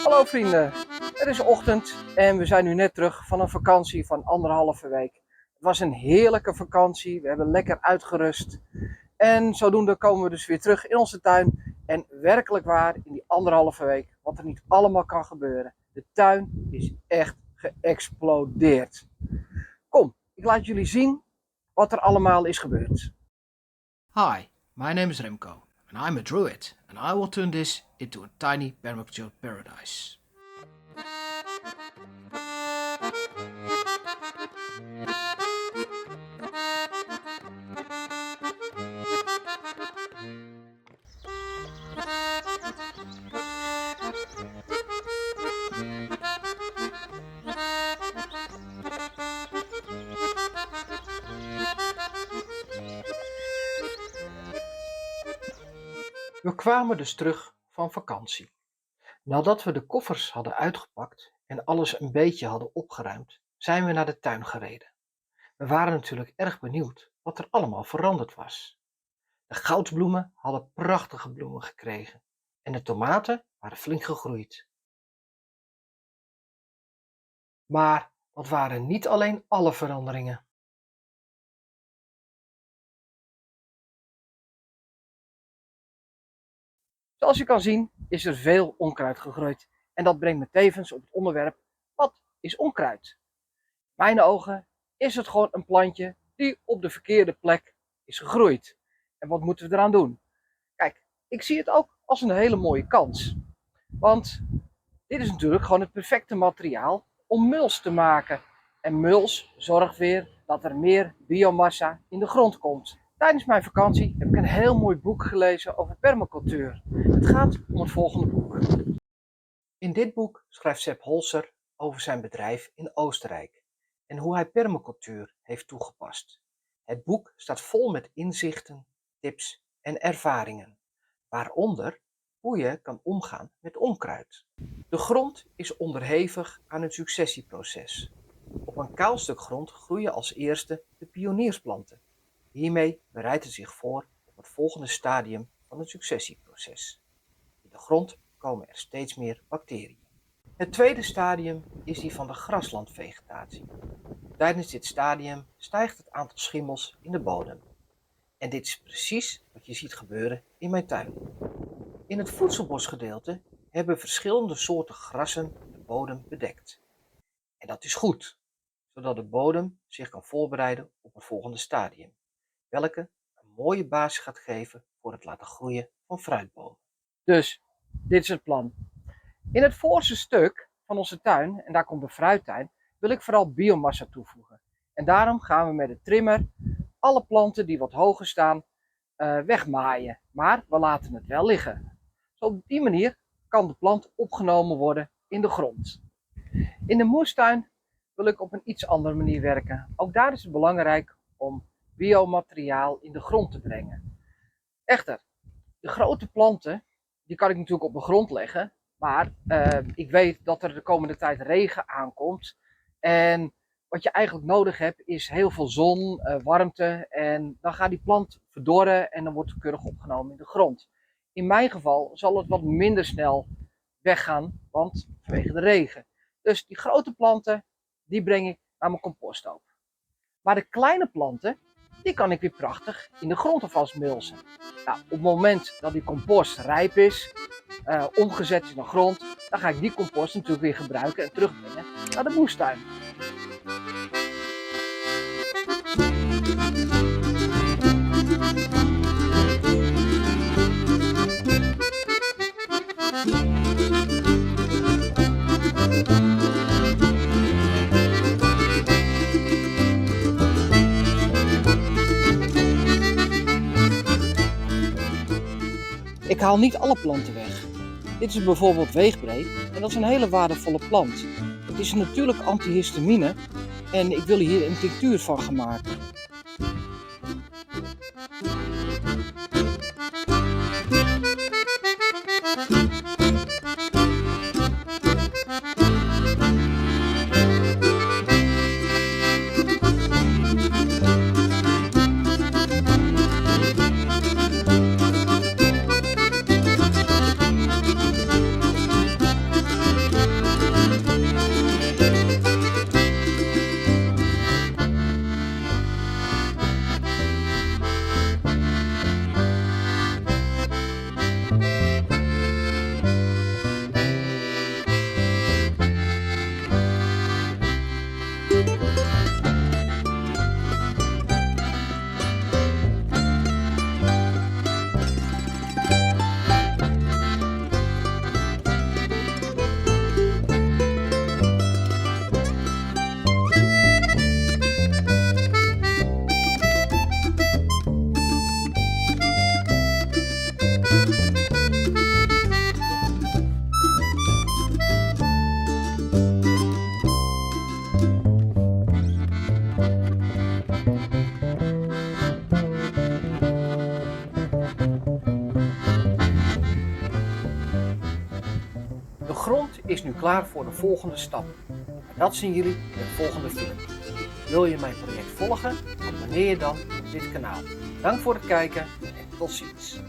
Hallo vrienden, het is ochtend en we zijn nu net terug van een vakantie van 1,5 week. Het was een heerlijke vakantie, we hebben lekker uitgerust en zodoende komen we dus weer terug in onze tuin. En werkelijk waar, in die 1,5 week, wat er niet allemaal kan gebeuren. De tuin is echt geëxplodeerd. Kom, ik laat jullie zien wat er allemaal is gebeurd. Hi, my name is Remco, and I'm a druid, and I will turn this into a tiny permaculture paradise. We kwamen dus terug van vakantie. Nadat we de koffers hadden uitgepakt en alles een beetje hadden opgeruimd, zijn we naar de tuin gereden. We waren natuurlijk erg benieuwd wat er allemaal veranderd was. De goudsbloemen hadden prachtige bloemen gekregen en de tomaten waren flink gegroeid. Maar dat waren niet alleen alle veranderingen. Zoals je kan zien is er veel onkruid gegroeid en dat brengt me tevens op het onderwerp: wat is onkruid? In mijn ogen is het gewoon een plantje die op de verkeerde plek is gegroeid. En wat moeten we eraan doen? Kijk, ik zie het ook als een hele mooie kans. Want dit is natuurlijk gewoon het perfecte materiaal om muls te maken. En muls zorgt weer dat er meer biomassa in de grond komt. Tijdens mijn vakantie heb ik een heel mooi boek gelezen over permacultuur. Het gaat om het volgende boek. In dit boek schrijft Sepp Holzer over zijn bedrijf in Oostenrijk en hoe hij permacultuur heeft toegepast. Het boek staat vol met inzichten, tips en ervaringen, waaronder hoe je kan omgaan met onkruid. De grond is onderhevig aan een successieproces. Op een kaal stuk grond groeien als eerste de pioniersplanten. Hiermee bereidt het zich voor op het volgende stadium van het successieproces. In de grond komen er steeds meer bacteriën. Het tweede stadium is die van de graslandvegetatie. Tijdens dit stadium stijgt het aantal schimmels in de bodem. En dit is precies wat je ziet gebeuren in mijn tuin. In het voedselbosgedeelte hebben verschillende soorten grassen de bodem bedekt. En dat is goed, zodat de bodem zich kan voorbereiden op het volgende stadium, welke een mooie basis gaat geven voor het laten groeien van fruitbomen. Dus, dit is het plan. In het voorste stuk van onze tuin, en daar komt de fruittuin, wil ik vooral biomassa toevoegen. En daarom gaan we met de trimmer alle planten die wat hoger staan wegmaaien. Maar we laten het wel liggen. Zo op die manier kan de plant opgenomen worden in de grond. In de moestuin wil ik op een iets andere manier werken. Ook daar is het belangrijk om biomateriaal in de grond te brengen. Echter, de grote planten, die kan ik natuurlijk op de grond leggen. Maar ik weet dat er de komende tijd regen aankomt. En wat je eigenlijk nodig hebt is heel veel zon, warmte. En dan gaat die plant verdorren en dan wordt het keurig opgenomen in de grond. In mijn geval zal het wat minder snel weggaan, want vanwege de regen. Dus die grote planten, die breng ik naar mijn composthoop. Maar de kleine planten, die kan ik weer prachtig in de grond alvast mulsen. Nou, op het moment dat die compost rijp is, omgezet is naar grond, dan ga ik die compost natuurlijk weer gebruiken en terugbrengen naar de moestuin. Ik haal niet alle planten weg. Dit is bijvoorbeeld weegbreed en dat is een hele waardevolle plant. Het is natuurlijk antihistamine en ik wil hier een tinctuur van gaan maken. is nu klaar voor de volgende stap. Maar dat zien jullie in het volgende filmpje. Wil je mijn project volgen? Abonneer je dan op dit kanaal. Dank voor het kijken en tot ziens.